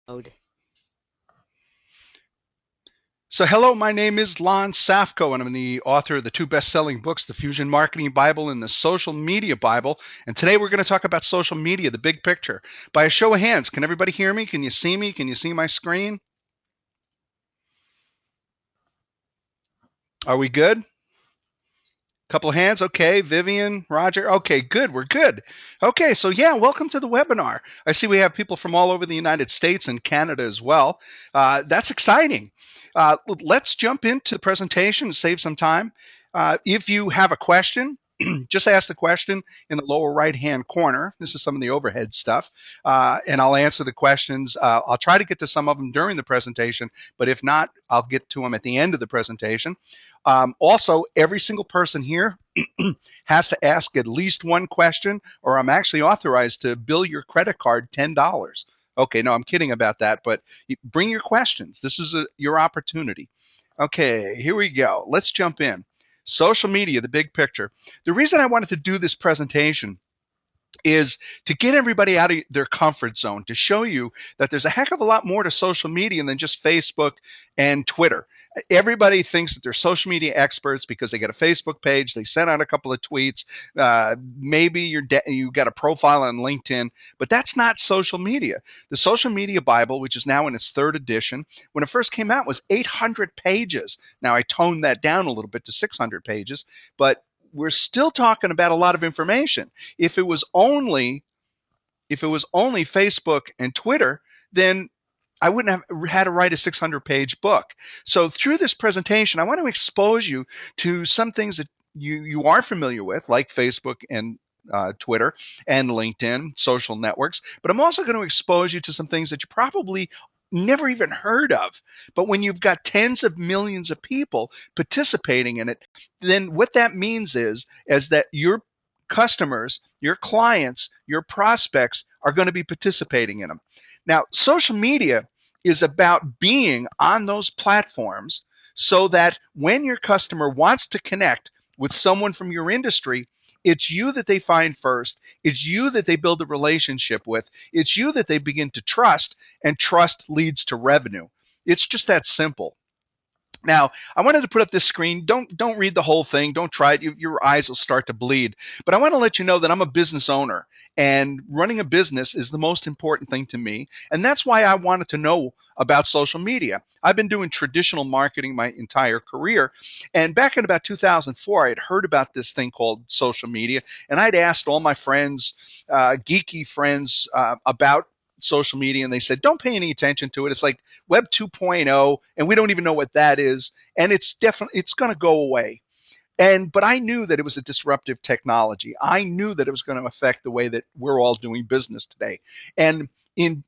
Mode. So, hello, my name is Lon Safko, and I'm the author of the two best selling books, The Fusion Marketing Bible and The Social Media Bible. And today we're going to talk about social media, the big picture. By a show of hands, can everybody hear me? Can you see me? Can you see my screen? Are we good? Couple of hands. Okay. Vivian, Roger. Okay, good. We're good. Okay. So, yeah, welcome to the webinar. I see we have people from all over the United States and Canada as well. That's exciting. Let's jump into the presentation and save some time. If you have a question, just ask the question in the lower right hand corner. This is some of the overhead stuff, and I'll answer the questions. I'll try to get to some of them during the presentation, but if not, I'll get to them at the end of the presentation. Also, every single person here has to ask at least one question, or I'm actually authorized to bill your credit card $10. Okay, no, I'm kidding about that, but bring your questions. This is your opportunity. Okay, here we go. Let's jump in. Social media, the big picture. The reason I wanted to do this presentation is to get everybody out of their comfort zone, to show you that there's a heck of a lot more to social media than just Facebook and Twitter. Everybody thinks that they're social media experts because they get a Facebook page, they send out a couple of tweets, maybe you got a profile on LinkedIn, but that's not social media. The Social Media Bible, which is now in its third edition, when it first came out was 800 pages. Now I toned that down a little bit to 600 pages, but we're still talking about a lot of information. If it was only Facebook and Twitter, then I wouldn't have had to write a 600-page book. So through this presentation, I want to expose you to some things that you are familiar with, like Facebook and Twitter and LinkedIn, social networks. But I'm also going to expose you to some things that you probably never even heard of. But when you've got tens of millions of people participating in it, then what that means is that your customers, your clients, your prospects are going to be participating in them. Now, social media is about being on those platforms so that when your customer wants to connect with someone from your industry, it's you that they find first. It's you that they build a relationship with. It's you that they begin to trust, and trust leads to revenue. It's just that simple. Now, I wanted to put up this screen. Don't read the whole thing. Don't try it. Your eyes will start to bleed. But I want to let you know that I'm a business owner, and running a business is the most important thing to me. And that's why I wanted to know about social media. I've been doing traditional marketing my entire career, and back in about 2004, I had heard about this thing called social media, and I'd asked all my friends, geeky friends, about social media, and they said, don't pay any attention to it. It's like Web 2.0, and we don't even know what that is, and it's going to go away. But I knew that it was a disruptive technology. I knew that it was going to affect the way that we're all doing business today. And in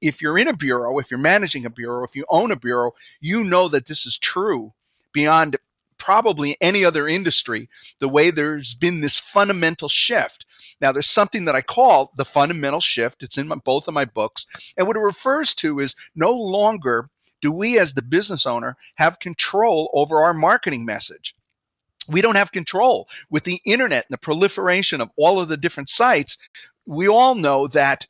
if you're in a bureau, if you're managing a bureau, if you own a bureau, you know that this is true beyond probably any other industry, the way there's been this fundamental shift. Now, there's something that I call the fundamental shift. It's in both of my books. And what it refers to is no longer do we, as the business owner, have control over our marketing message. We don't have control. With the internet and the proliferation of all of the different sites, we all know that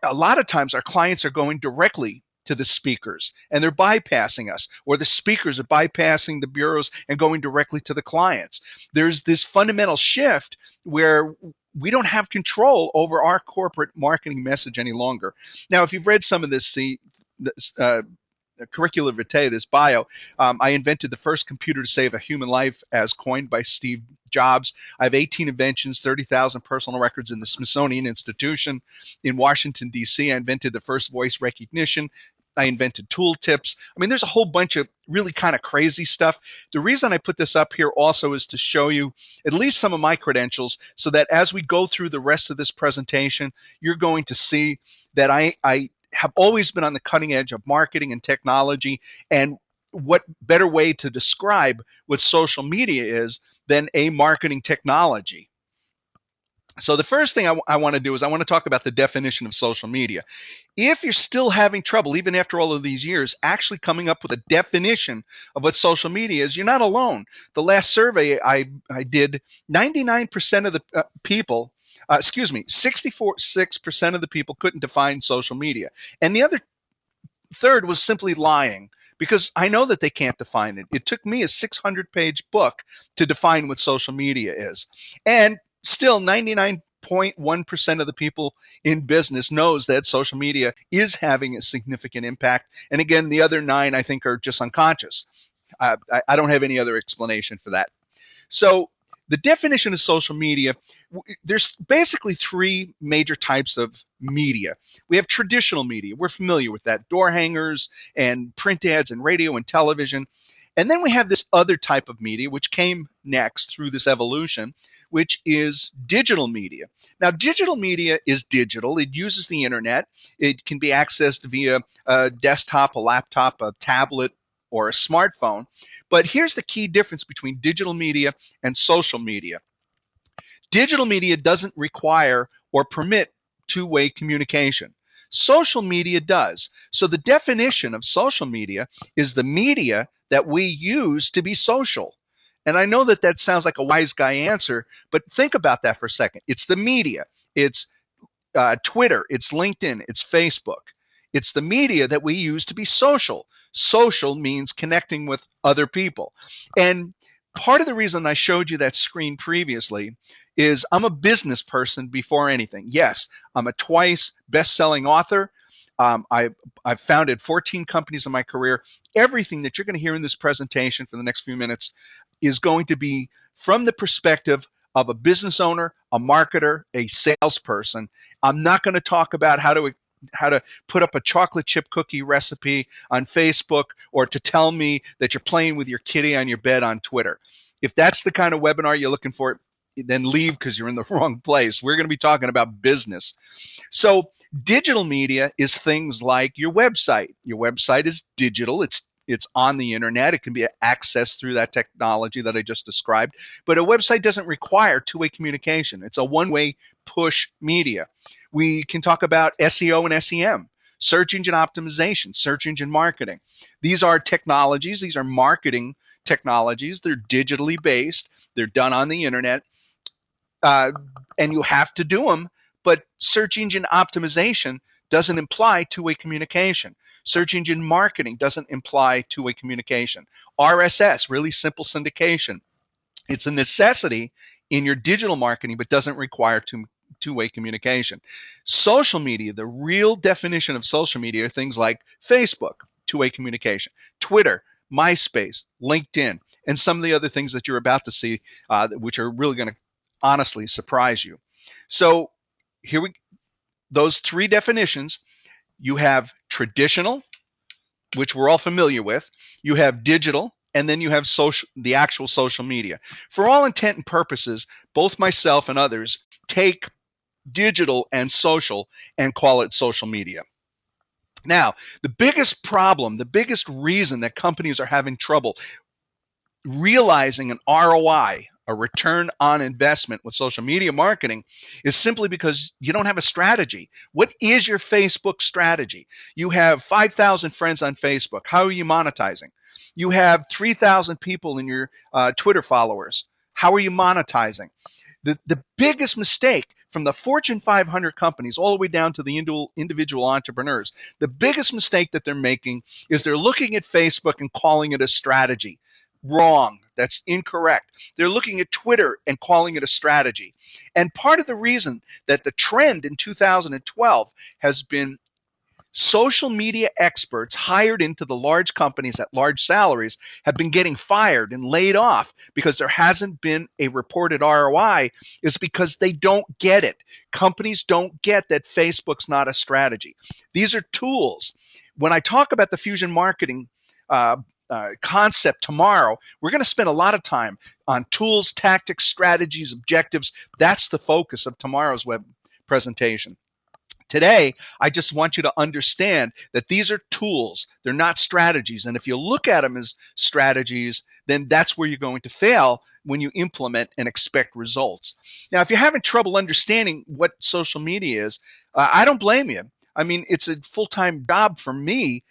a lot of times our clients are going directly to the speakers and they're bypassing us, or the speakers are bypassing the bureaus and going directly to the clients. There's this fundamental shift where we don't have control over our corporate marketing message any longer. Now, if you've read some of this, curricula vitae, this bio, I invented the first computer to save a human life, as coined by Steve Jobs. I have 18 inventions, 30,000 personal records in the Smithsonian Institution. In Washington, D.C., I invented the first voice recognition. I invented tooltips. I mean, there's a whole bunch of really kind of crazy stuff. The reason I put this up here also is to show you at least some of my credentials, so that as we go through the rest of this presentation, you're going to see that I have always been on the cutting edge of marketing and technology. And what better way to describe what social media is than a marketing technology? So the first thing I want to do is I want to talk about the definition of social media. If you're still having trouble, even after all of these years, actually coming up with a definition of what social media is, you're not alone. The last survey I did, 99% of the people, excuse me, 64.6% of the people couldn't define social media. And the other third was simply lying, because I know that they can't define it. It took me a 600-page book to define what social media is. And still 99.1% of the people in business knows that social media is having a significant impact. And again, the other 9, I think, are just unconscious. I don't have any other explanation for that. So the definition of social media, there's basically 3 major types of media. We have traditional media. We're familiar with that. Door hangers and print ads and radio and television. And then we have this other type of media, which came next through this evolution, which is digital media. Now, digital media is digital. It uses the internet. It can be accessed via a desktop, a laptop, a tablet, or a smartphone. But here's the key difference between digital media and social media. Digital media doesn't require or permit two-way communication. Social media does. So the definition of social media is the media that we use to be social. And I know that that sounds like a wise guy answer, but think about that for a second. It's the media. It's Twitter, it's LinkedIn, it's Facebook. It's the media that we use to be social. Social means connecting with other people. And part of the reason I showed you that screen previously is I'm a business person before anything. Yes, I'm a twice best-selling author. I've founded 14 companies in my career. Everything that you're going to hear in this presentation for the next few minutes is going to be from the perspective of a business owner, a marketer, a salesperson. I'm not going to talk about how to put up a chocolate chip cookie recipe on Facebook, or to tell me that you're playing with your kitty on your bed on Twitter. If that's the kind of webinar you're looking for, then leave, because you're in the wrong place. We're going to be talking about business. So digital media is things like your website. Your website is digital. It's on the internet. It can be accessed through that technology that I just described. But a website doesn't require two-way communication. It's a one-way push media. We can talk about SEO and SEM, search engine optimization, search engine marketing. These are technologies. These are marketing technologies. They're digitally based. They're done on the internet. And you have to do them. But search engine optimization doesn't imply two-way communication. Search engine marketing doesn't imply two-way communication. RSS, really simple syndication. It's a necessity in your digital marketing, but doesn't require two-way communication. Social media, the real definition of social media are things like Facebook, two-way communication, Twitter, MySpace, LinkedIn, and some of the other things that you're about to see, which are really going to honestly surprise you. So those 3 definitions. You have traditional, which we're all familiar with. You have digital, and then you have social, the actual social media. For all intent and purposes, both myself and others take digital and social and call it social media. Now, the biggest problem, the biggest reason that companies are having trouble realizing an ROI, a return on investment with social media marketing, is simply because you don't have a strategy. What is your Facebook strategy? You have 5,000 friends on Facebook. How are you monetizing? You have 3,000 people in your Twitter followers. How are you monetizing? The biggest mistake, from the Fortune 500 companies all the way down to the individual entrepreneurs, the biggest mistake that they're making is they're looking at Facebook and calling it a strategy. Wrong. That's incorrect. They're looking at Twitter and calling it a strategy. And part of the reason that the trend in 2012 has been social media experts hired into the large companies at large salaries have been getting fired and laid off because there hasn't been a reported ROI, is because they don't get it. Companies don't get that Facebook's not a strategy. These are tools. When I talk about the fusion marketing concept tomorrow, we're going to spend a lot of time on tools, tactics, strategies, objectives. That's the focus of tomorrow's web presentation. Today, I just want you to understand that these are tools. They're not strategies. And if you look at them as strategies, then that's where you're going to fail when you implement and expect results. Now, if you're having trouble understanding what social media is, I don't blame you. I mean, it's a full-time job for me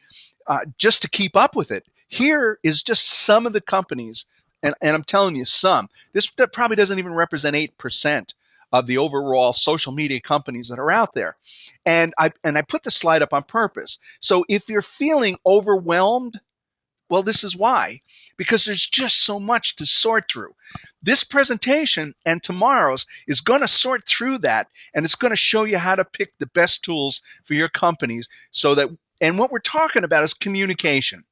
just to keep up with it. Here is just some of the companies, and I'm telling you some. This probably doesn't even represent 8% of the overall social media companies that are out there. And I put the slide up on purpose. So if you're feeling overwhelmed, well, this is why, because there's just so much to sort through. This presentation and tomorrow's is going to sort through that, and it's going to show you how to pick the best tools for your companies so that, and what we're talking about is communication.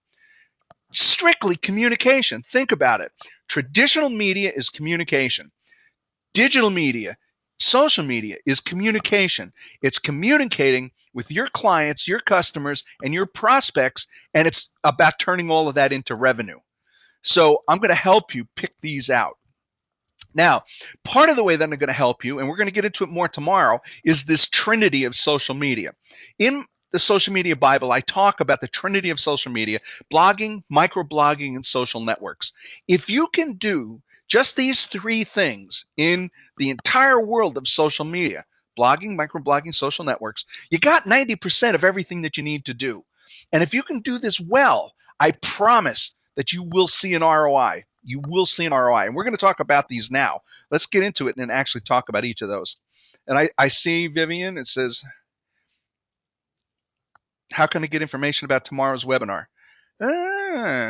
Strictly communication. Think about it. Traditional media is communication. Digital media, social media is communication. It's communicating with your clients, your customers, and your prospects, and it's about turning all of that into revenue. So I'm going to help you pick these out. Now, part of the way that I'm going to help you, and we're going to get into it more tomorrow, is this trinity of social media. In the Social Media Bible, I talk about the trinity of social media: blogging, microblogging, and social networks. If you can do just these three things in the entire world of social media: blogging, microblogging, social networks, you got 90% of everything that you need to do. And if you can do this well, I promise that you will see an ROI. You will see an ROI. And we're going to talk about these now. Let's get into it and actually talk about each of those. And I see, Vivian, it says, how can I get information about tomorrow's webinar?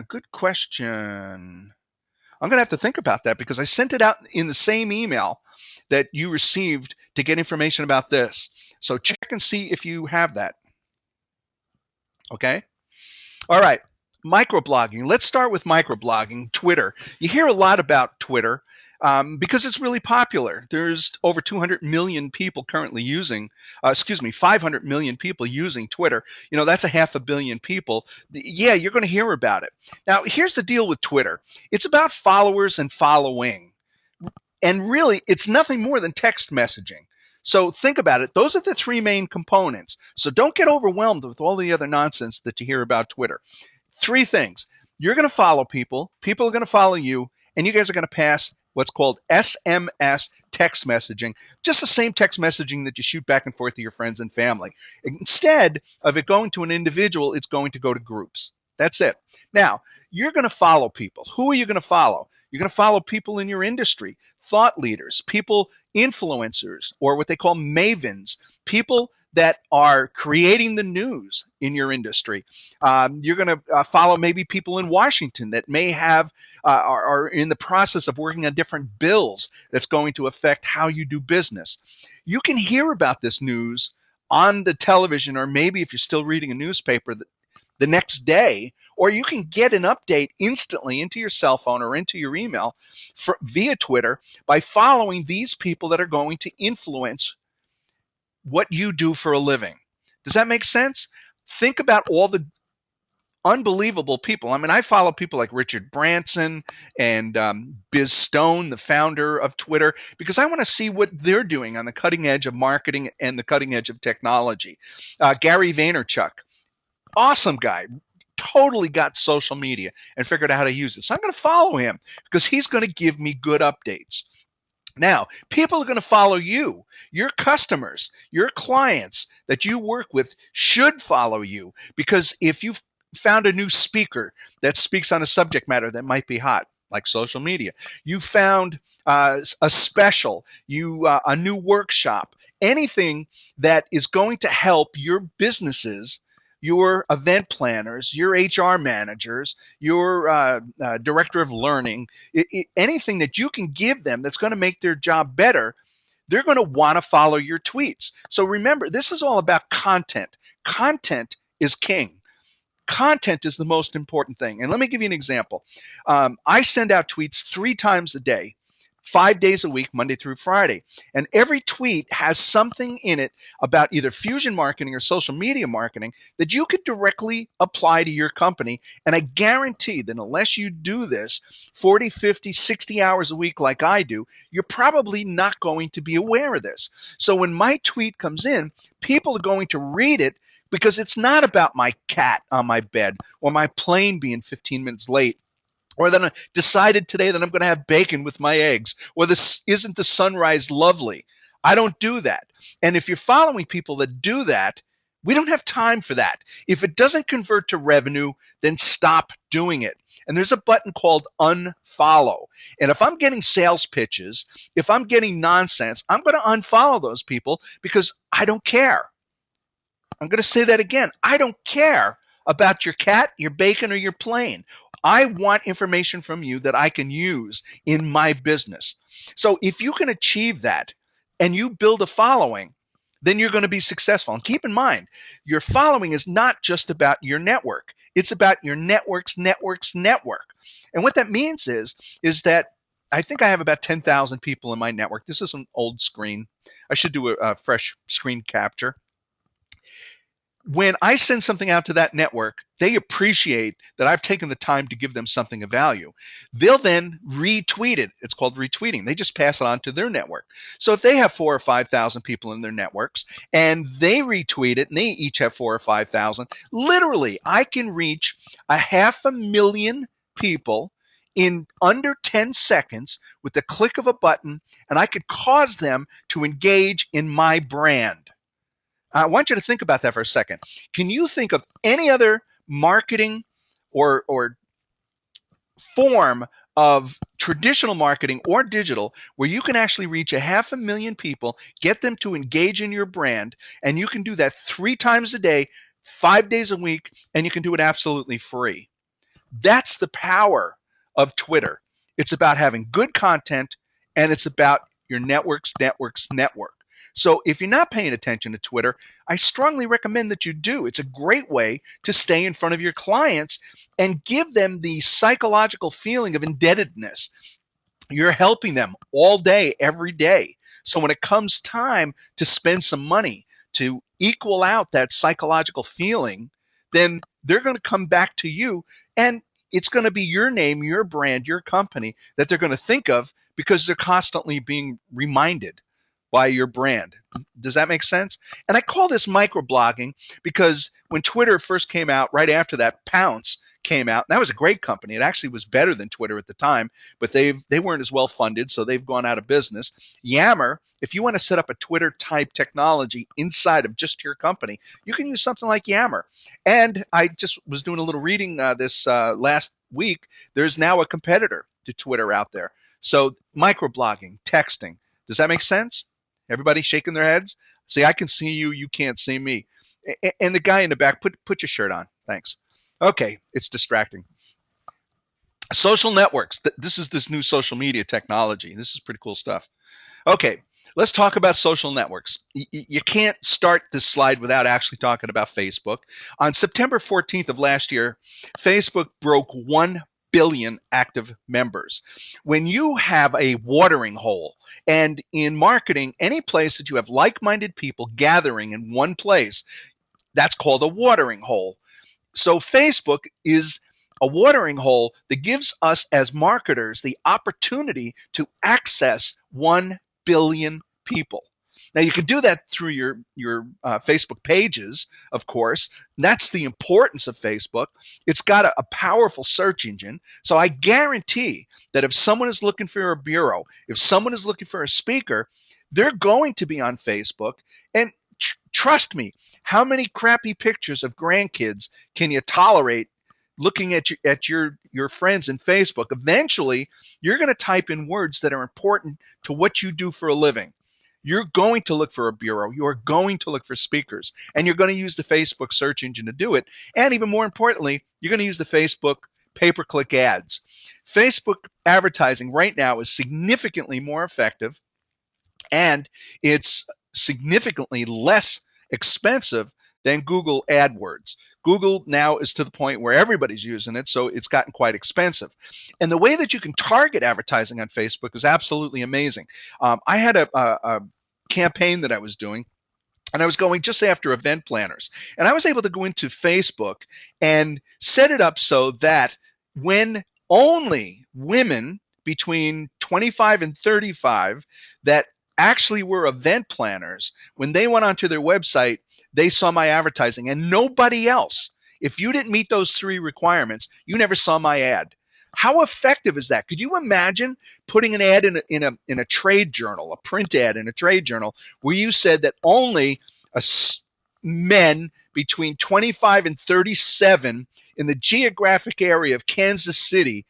Good question. I'm going to have to think about that because I sent it out in the same email that you received to get information about this. So check and see if you have that. Okay? All right. Microblogging. Let's start with microblogging. Twitter. You hear a lot about Twitter because it's really popular. There's over 200 million people currently using, 500 million people using Twitter. You know, that's a half a billion people. Yeah, you're going to hear about it. Now, here's the deal with Twitter. It's about followers and following. And really, it's nothing more than text messaging. So think about it. Those are the three main components. So don't get overwhelmed with all the other nonsense that you hear about Twitter. Three things. You're going to follow people. People are going to follow you. And you guys are going to pass what's called SMS text messaging, just the same text messaging that you shoot back and forth to your friends and family. Instead of it going to an individual, it's going to go to groups. That's it. Now, you're going to follow people. Who are you going to follow? You're going to follow people in your industry, thought leaders, people, influencers, or what they call mavens, people that are creating the news in your industry. You're going to follow maybe people in Washington that may have are in the process of working on different bills that's going to affect how you do business. You can hear about this news on the television, or maybe if you're still reading a newspaper, the next day, or you can get an update instantly into your cell phone or into your email via Twitter by following these people that are going to influence what you do for a living. Does that make sense? Think about all the unbelievable people. I mean, I follow people like Richard Branson and Biz Stone, the founder of Twitter, because I want to see what they're doing on the cutting edge of marketing and the cutting edge of technology. Gary Vaynerchuk, awesome guy, totally got social media and figured out how to use it. So I'm going to follow him because he's going to give me good updates. Now, people are going to follow you. Your customers, your clients that you work with should follow you, because if you've found a new speaker that speaks on a subject matter that might be hot, like social media, you found a special, a new workshop, anything that is going to help your businesses, your event planners, your HR managers, your director of learning, anything that you can give them that's going to make their job better, they're going to want to follow your tweets. So remember, this is all about content. Content is king. Content is the most important thing. And let me give you an example. I send out tweets 3 times a day, 5 days a week, Monday through Friday. And every tweet has something in it about either fusion marketing or social media marketing that you could directly apply to your company. And I guarantee that unless you do this 40, 50, 60 hours a week like I do, you're probably not going to be aware of this. So when my tweet comes in, people are going to read it, because it's not about my cat on my bed or my plane being 15 minutes late, or that I decided today that I'm going to have bacon with my eggs, or this isn't the sunrise lovely. I don't do that. And if you're following people that do that, We don't have time for that. If it doesn't convert to revenue, then stop doing it. And there's a button called unfollow. And if I'm getting sales pitches, if I'm getting nonsense, I'm going to unfollow those people because I don't care. I'm going to say that again. I don't care about your cat, your bacon, or your plane. I want information from you that I can use in my business. So if you can achieve that and you build a following, then you're going to be successful. And keep in mind, your following is not just about your network. It's about your network's network. And what that means is that I think I have about 10,000 people in my network. This is an old screen. I should do a fresh screen capture. When I send something out to that network, they appreciate that I've taken the time to give them something of value. They'll then retweet it. It's called retweeting. They just pass it on to their network. So if they have 4,000 or 5,000 people in their networks and they retweet it and they each have 4,000 or 5,000, literally I can reach 500,000 people in under 10 seconds with the click of a button, and I could cause them to engage in my brand. I want you to think about that for a second. Can you think of any other marketing or form of traditional marketing or digital where you can actually reach 500,000 people, get them to engage in your brand, and you can do that 3 times a day, 5 days a week, and you can do it absolutely free? That's the power of Twitter. It's about having good content, and it's about your network. So if you're not paying attention to Twitter, I strongly recommend that you do. It's a great way to stay in front of your clients and give them the psychological feeling of indebtedness. You're helping them all day, every day. So when it comes time to spend some money to equal out that psychological feeling, then they're going to come back to you, and it's going to be your name, your brand, your company that they're going to think of because they're constantly being reminded by your brand. Does that make sense? And I call this microblogging because when Twitter first came out, right after that, Pounce came out. And that was a great company. It actually was better than Twitter at the time, but they weren't as well funded, so they've gone out of business. Yammer, if you want to set up a Twitter type technology inside of just your company, you can use something like Yammer. And I just was doing a little reading this last week. There's now a competitor to Twitter out there. So microblogging, texting. Does that make sense? Everybody shaking their heads? See, I can see you. You can't see me. And the guy in the back, put your shirt on. Thanks. Okay, it's distracting. Social networks. This is this new social media technology. This is pretty cool stuff. Okay, let's talk about social networks. You can't start this slide without actually talking about Facebook. On September 14th of last year, Facebook broke 1 billion active members. When you have a watering hole, and in marketing, any place that you have like-minded people gathering in one place, that's called a watering hole. So Facebook is a watering hole that gives us as marketers the opportunity to access 1 billion people. Now you can do that through your Facebook pages, of course. And that's the importance of Facebook. It's got a powerful search engine. So I guarantee that if someone is looking for a bureau, if someone is looking for a speaker, they're going to be on Facebook. And trust me, how many crappy pictures of grandkids can you tolerate looking at your friends in Facebook? Eventually, you're going to type in words that are important to what you do for a living. You're going to look for a bureau. You are going to look for speakers, and you're going to use the Facebook search engine to do it. And even more importantly, you're going to use the Facebook pay-per-click ads. Facebook advertising right now is significantly more effective, and it's significantly less expensive than Google AdWords. Google now is to the point where everybody's using it, so it's gotten quite expensive. And the way that you can target advertising on Facebook is absolutely amazing. I had a campaign that I was doing, and I was going just after event planners. And I was able to go into Facebook and set it up so that when only women between 25 and 35 that actually were event planners, when they went onto their website, they saw my advertising and nobody else. If you didn't meet those 3 requirements, you never saw my ad. How effective is that? Could you imagine putting an ad in a trade journal, a print ad in a trade journal, where you said that only men between 25 and 37 in the geographic area of Kansas City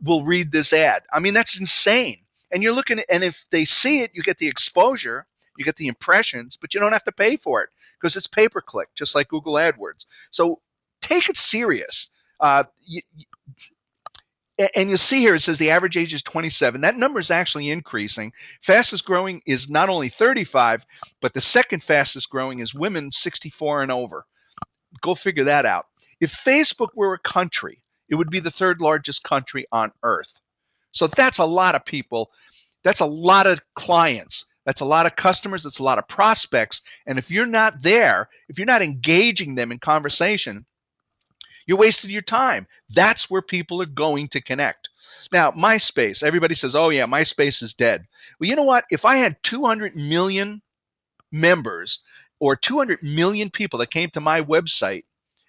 will read this ad. I mean, that's insane. And you're looking at, and if they see it, you get the exposure, you get the impressions, but you don't have to pay for it because it's pay per click, just like Google AdWords. So take it serious. And you'll see here it says the average age is 27. That number is actually increasing. Fastest growing is not only 35, but the second fastest growing is women 64 and over. Go figure that out. If Facebook were a country, it would be the third largest country on earth. So that's a lot of people. That's a lot of clients. That's a lot of customers. That's a lot of prospects. And if you're not there, if you're not engaging them in conversation, you're wasting your time. That's where people are going to connect. Now, MySpace, everybody says, oh, yeah, MySpace is dead. Well, you know what? If I had 200 million members or 200 million people that came to my website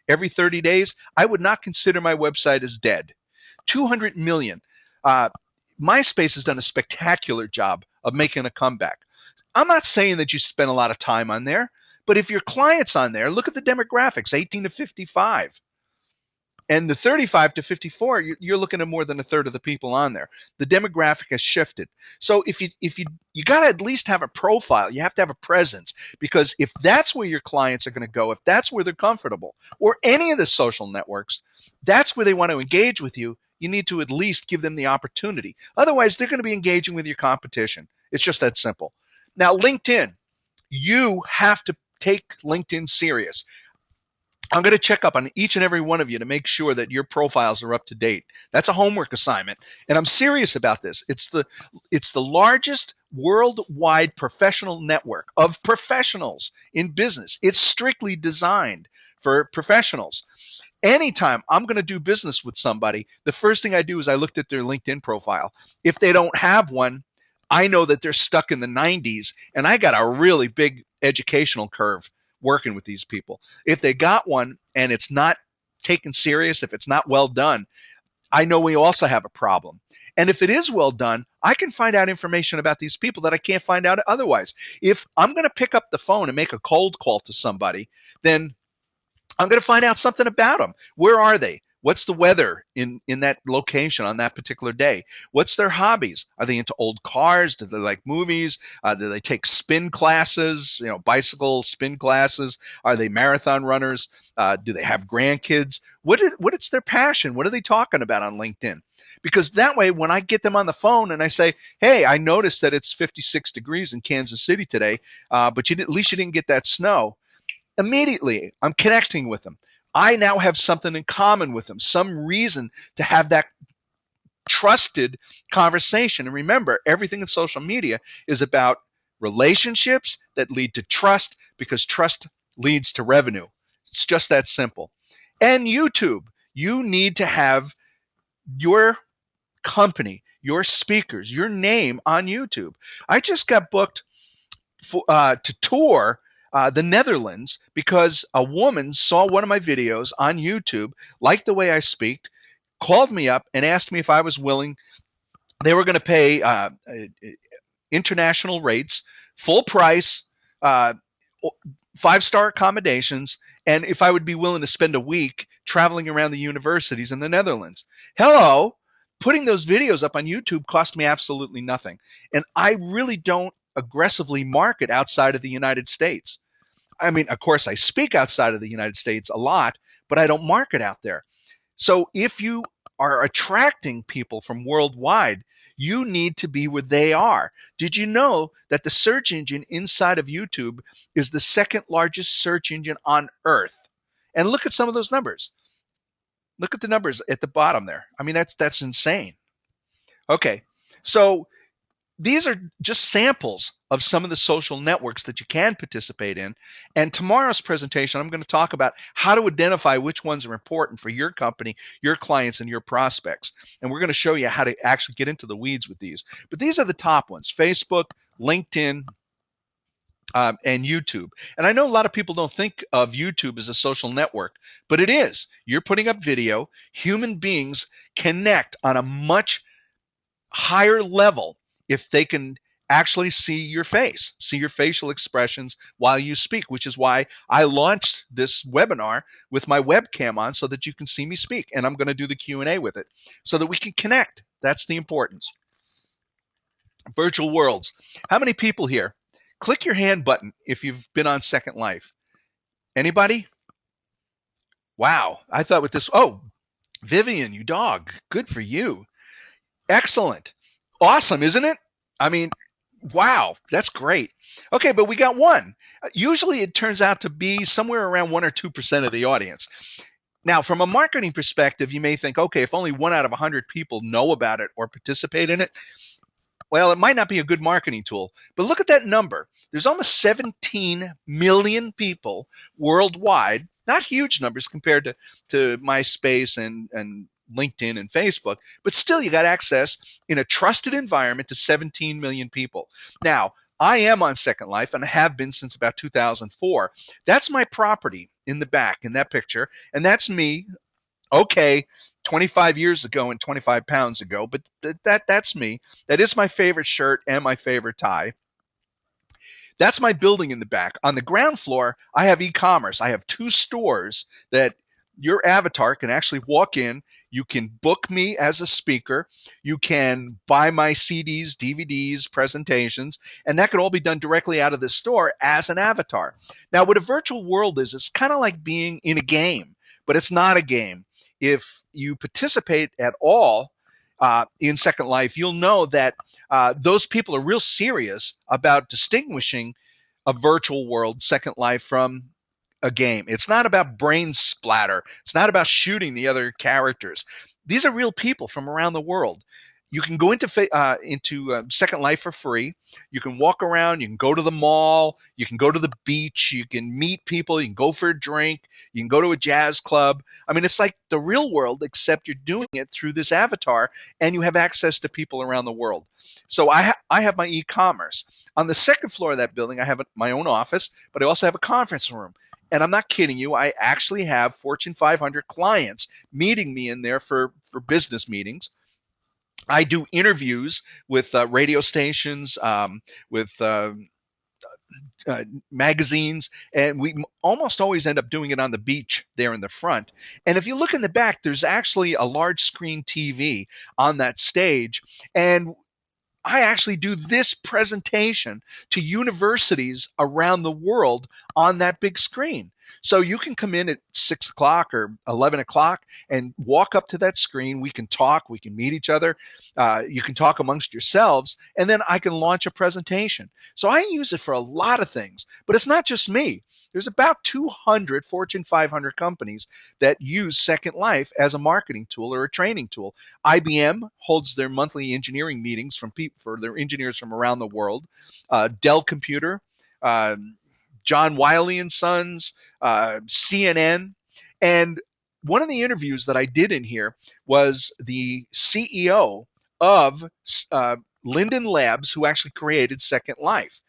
every 30 days, I would not consider my website as dead. 200 million. MySpace has done a spectacular job of making a comeback. I'm not saying that you spend a lot of time on there, but if your client's on there, look at the demographics, 18 to 55. And the 35 to 54, you're looking at more than a third of the people on there. The demographic has shifted. So if you got to at least have a profile, you have to have a presence, because if that's where your clients are going to go, if that's where they're comfortable, or any of the social networks, that's where they want to engage with you, you need to at least give them the opportunity. Otherwise, they're going to be engaging with your competition. It's just that simple. Now, LinkedIn, you have to take LinkedIn serious. I'm going to check up on each and every one of you to make sure that your profiles are up to date. That's a homework assignment. And I'm serious about this. It's the largest worldwide professional network of professionals in business. It's strictly designed for professionals. Anytime I'm going to do business with somebody, the first thing I do is I looked at their LinkedIn profile. If they don't have one, I know that they're stuck in the 90s, and I got a really big educational curve working with these people. If they got one and it's not taken serious, if it's not well done, I know we also have a problem. And if it is well done, I can find out information about these people that I can't find out otherwise. If I'm going to pick up the phone and make a cold call to somebody, then I'm going to find out something about them. Where are they? What's the weather in that location on that particular day? What's their hobbies? Are they into old cars? Do they like movies? Do they take spin classes, bicycle spin classes? Are they marathon runners? Do they have grandkids? What is their passion? What are they talking about on LinkedIn? Because that way, when I get them on the phone and I say, hey, I noticed that it's 56 degrees in Kansas City today, but at least you didn't get that snow. Immediately, I'm connecting with them. I now have something in common with them, some reason to have that trusted conversation. And remember, everything in social media is about relationships that lead to trust, because trust leads to revenue. It's just that simple. And YouTube, you need to have your company, your speakers, your name on YouTube. I just got booked to tour the Netherlands because a woman saw one of my videos on YouTube, liked the way I speak, called me up and asked me if I was willing. They were going to pay international rates, full price, uh, 5-star accommodations, and if I would be willing to spend a week traveling around the universities in the Netherlands. Hello. Putting those videos up on YouTube cost me absolutely nothing. And I really don't aggressively market outside of the United States. I mean, of course, I speak outside of the United States a lot, but I don't market out there. So if you are attracting people from worldwide, you need to be where they are. Did you know that the search engine inside of YouTube is the second largest search engine on earth? And look at some of those numbers. Look at the numbers at the bottom there. I mean, that's insane. Okay. So these are just samples of some of the social networks that you can participate in. And tomorrow's presentation, I'm going to talk about how to identify which ones are important for your company, your clients, and your prospects. And we're going to show you how to actually get into the weeds with these. But these are the top ones: Facebook, LinkedIn, and YouTube. And I know a lot of people don't think of YouTube as a social network, but it is. You're putting up video. Human beings connect on a much higher level if they can actually see your face, see your facial expressions while you speak, which is why I launched this webinar with my webcam on so that you can see me speak. And I'm going to do the Q&A with it so that we can connect. That's the importance. Virtual worlds. How many people here? Click your hand button if you've been on Second Life. Anybody? Wow. I thought with this, oh, Vivian, you dog. Good for you. Excellent. Awesome, isn't it? I mean, wow, that's great. Okay, but we got one. Usually it turns out to be somewhere around 1 or 2% of the audience. Now, from a marketing perspective, you may think, okay, if only 1 out of 100 people know about it or participate in it, well, it might not be a good marketing tool, but look at that number. There's almost 17 million people worldwide, not huge numbers compared to MySpace and LinkedIn and Facebook, but still you got access in a trusted environment to 17 million people. Now, I am on Second Life and I have been since about 2004. That's my property in the back in that picture, and that's me. Okay, 25 years ago and 25 pounds ago, but that's me. That is my favorite shirt and my favorite tie. That's my building in the back. On the ground floor, I have e-commerce. I have 2 stores that your avatar can actually walk in. You can book me as a speaker. You can buy my CDs, DVDs, presentations, and that can all be done directly out of the store as an avatar. Now, what a virtual world is, it's kind of like being in a game, but it's not a game. If you participate at all in Second Life, you'll know that those people are real serious about distinguishing a virtual world, Second Life, from a game. It's not about brain splatter. It's not about shooting the other characters. These are real people from around the world. You can go into Second Life for free. You can walk around. You can go to the mall. You can go to the beach. You can meet people. You can go for a drink. You can go to a jazz club. I mean, it's like the real world, except you're doing it through this avatar, and you have access to people around the world. So I have my e-commerce. On the second floor of that building, I have my own office, but I also have a conference room. And I'm not kidding you. I actually have Fortune 500 clients meeting me in there for business meetings. I do interviews with radio stations, with magazines, and we almost always end up doing it on the beach there in the front. And if you look in the back, there's actually a large screen TV on that stage. And I actually do this presentation to universities around the world on that big screen. So you can come in at 6 o'clock or 11 o'clock and walk up to that screen. We can talk, we can meet each other. You can talk amongst yourselves, and then I can launch a presentation. So I use it for a lot of things, but it's not just me. There's about 200 Fortune 500 companies that use Second Life as a marketing tool or a training tool. IBM holds their monthly engineering meetings for their engineers from around the world. Dell Computer, John Wiley and Sons, CNN. And one of the interviews that I did in here was the CEO of Linden Labs, who actually created Second Life.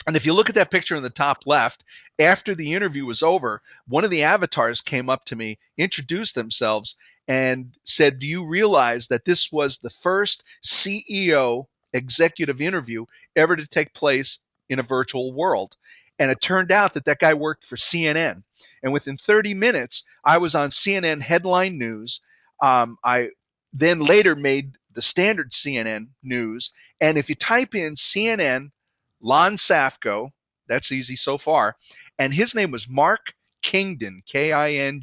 And if you look at that picture in the top left, after the interview was over, one of the avatars came up to me, introduced themselves, and said, "Do you realize that this was the first CEO executive interview ever to take place in a virtual world?" And it turned out that that guy worked for CNN. And within 30 minutes, I was on CNN headline news. I then later made the standard CNN news. And if you type in CNN, Lon Safko, that's easy so far, and his name was Mark Kingdon, Kingdon.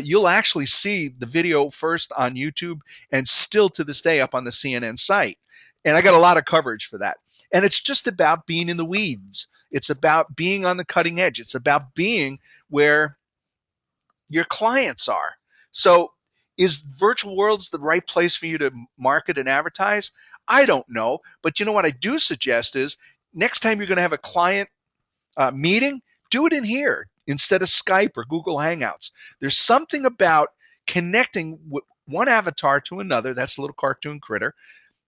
You'll actually see the video first on YouTube and still to this day up on the CNN site. And I got a lot of coverage for that. And it's just about being in the weeds. It's about being on the cutting edge. It's about being where your clients are. So is virtual worlds the right place for you to market and advertise? I don't know. But you know what I do suggest is next time you're going to have a client meeting, do it in here instead of Skype or Google Hangouts. There's something about connecting one avatar to another. That's a little cartoon critter.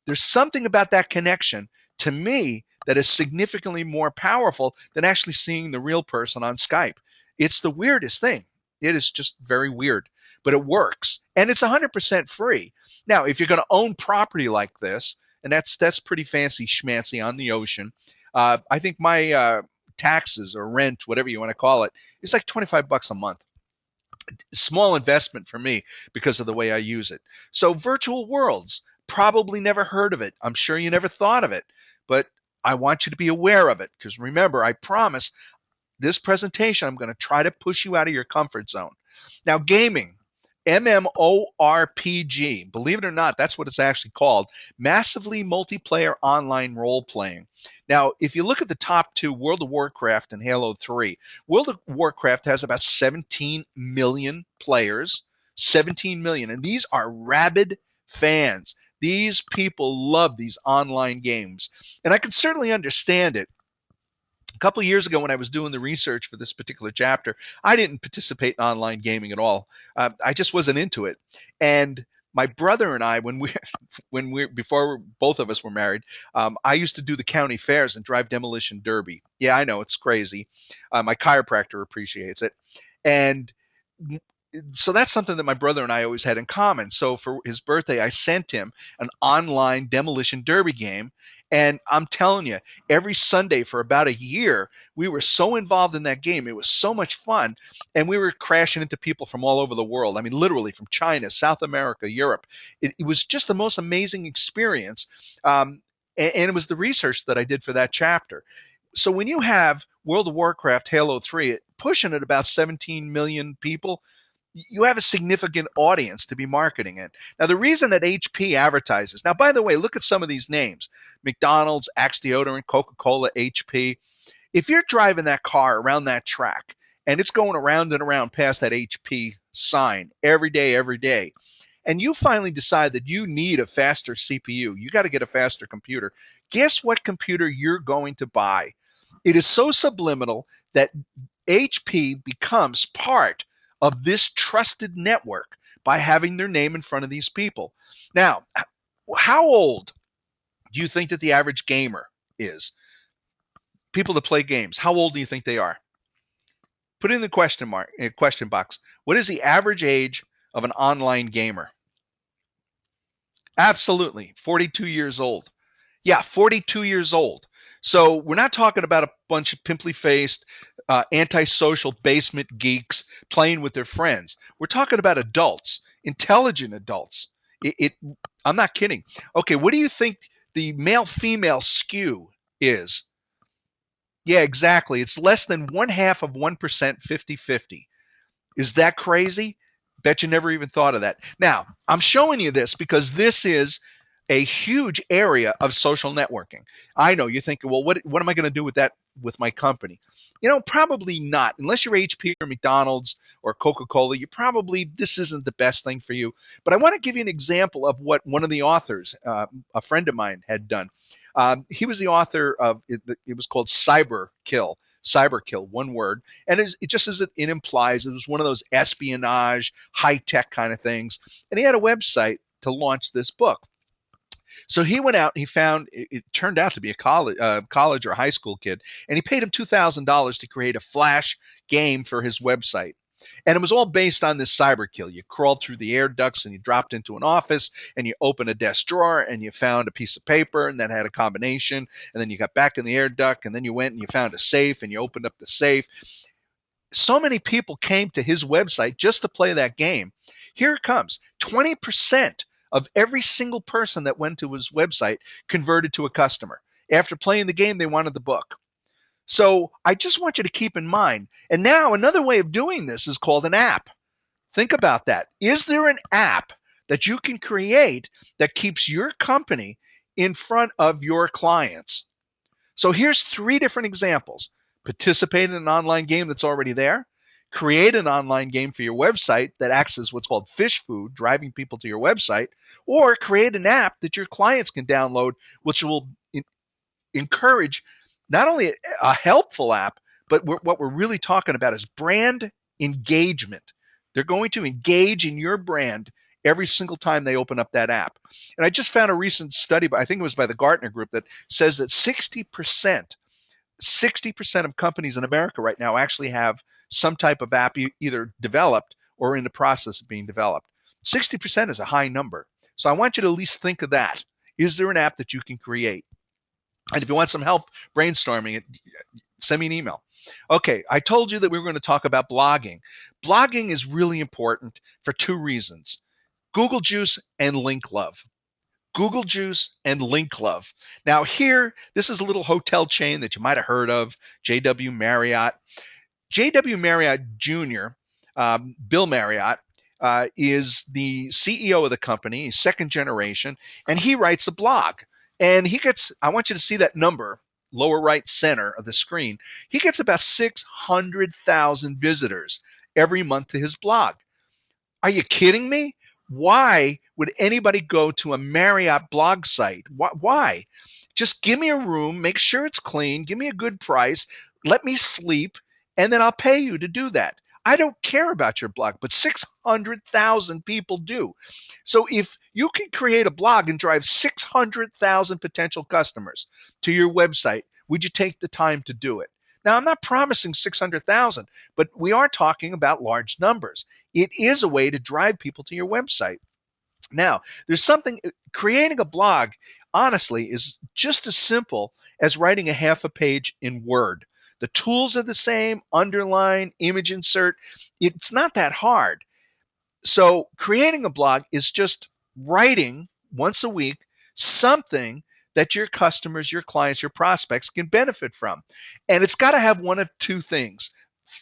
There's something about that connection to me that is significantly more powerful than actually seeing the real person on Skype. It's the weirdest thing. It is just very weird, but it works. And it's 100% free. Now, if you're going to own property like this, and that's pretty fancy schmancy on the ocean. I think my taxes or rent, whatever you want to call it, is like $25 a month. Small investment for me because of the way I use it. So virtual worlds, probably never heard of it. I'm sure you never thought of it, but I want you to be aware of it because remember, I promise this presentation, I'm going to try to push you out of your comfort zone. Now, gaming, MMORPG, believe it or not, that's what it's actually called, massively multiplayer online role playing. Now, if you look at the top two, World of Warcraft and Halo 3, World of Warcraft has about 17 million players, 17 million, and these are rabid fans. These people love these online games, and I can certainly understand it. A couple of years ago when I was doing the research for this particular chapter, I didn't participate in online gaming at all. I just wasn't into it. And my brother and I, when we before both of us were married, I used to do the county fairs and drive demolition derby. Yeah, I know it's crazy. My chiropractor appreciates it, and so that's something that my brother and I always had in common. So for his birthday, I sent him an online demolition derby game. And I'm telling you, every Sunday for about a year, we were so involved in that game. It was so much fun. And we were crashing into people from all over the world. I mean, literally from China, South America, Europe. It was just the most amazing experience. And it was the research that I did for that chapter. So when you have World of Warcraft, Halo 3, pushing at about 17 million people, you have a significant audience to be marketing it. Now, the reason that HP advertises, now, by the way, look at some of these names: McDonald's, Axe Deodorant, Coca Cola, HP. If you're driving that car around that track and it's going around and around past that HP sign every day, and you finally decide that you need a faster CPU, you got to get a faster computer, guess what computer you're going to buy? It is so subliminal that HP becomes part of this trusted network by having their name in front of these people. Now, how old do you think that the average gamer is? People that play games, how old do you think they are? Put it in the question box. What is the average age of an online gamer? Absolutely, 42 years old. Yeah, 42 years old. So we're not talking about a bunch of pimply faced, antisocial basement geeks playing with their friends. We're talking about adults, intelligent adults. It I'm not kidding. Okay, what do you think the male female skew is? Yeah, exactly. It's less than 0.5%, 50-50. Is that crazy? Bet you never even thought of that. Now, I'm showing you this because this is a huge area of social networking. I know you're thinking, well, what am I going to do with that with my company? Probably not. Unless you're HP or McDonald's or Coca-Cola, this isn't the best thing for you. But I want to give you an example of what one of the authors, a friend of mine, had done. He was the author of it was called Cyber Kill, one word. And it just as it implies, it was one of those espionage, high tech kind of things. And he had a website to launch this book. So he went out and he found it turned out to be a college or high school kid, and he paid him $2,000 to create a flash game for his website. And it was all based on this cyber kill. You crawled through the air ducts and you dropped into an office and you opened a desk drawer and you found a piece of paper and that had a combination. And then you got back in the air duct and then you went and you found a safe and you opened up the safe. So many people came to his website just to play that game. Here it comes. 20% of every single person that went to his website converted to a customer. After playing the game, they wanted the book. So I just want you to keep in mind. And now another way of doing this is called an app. Think about that. Is there an app that you can create that keeps your company in front of your clients? So here's 3 different examples. Participate in an online game that's already there. Create an online game for your website that acts as what's called fish food, driving people to your website, or create an app that your clients can download, which will encourage not only a helpful app, but what we're really talking about is brand engagement. They're going to engage in your brand every single time they open up that app. And I just found a recent study, I think it was by the Gartner Group, that says that 60% of companies in America right now actually have some type of app either developed or in the process of being developed. 60% is a high number. So I want you to at least think of that Is there an app that you can create? And if you want some help brainstorming it, send me an email. Okay, I told you that we were going to talk about blogging. Blogging is really important for two reasons: Google Juice and Link Love. Google Juice and Link Love. Now, here, this is a little hotel chain that you might have heard of, JW Marriott. JW Marriott Jr., Bill Marriott, is the CEO of the company, second generation, and he writes a blog. And he gets, I want you to see that number, lower right center of the screen. He gets about 600,000 visitors every month to his blog. Are you kidding me? Why would anybody go to a Marriott blog site? Why? Just give me a room, make sure it's clean, give me a good price, let me sleep, and then I'll pay you to do that. I don't care about your blog, but 600,000 people do. So if you can create a blog and drive 600,000 potential customers to your website, would you take the time to do it? Now, I'm not promising 600,000, but we are talking about large numbers. It is a way to drive people to your website. Now, there's something, creating a blog, honestly, is just as simple as writing a half a page in Word. The tools are the same: underline, image insert. It's not that hard. So creating a blog is just writing once a week something that your customers, your clients, your prospects can benefit from. And it's got to have one of two things: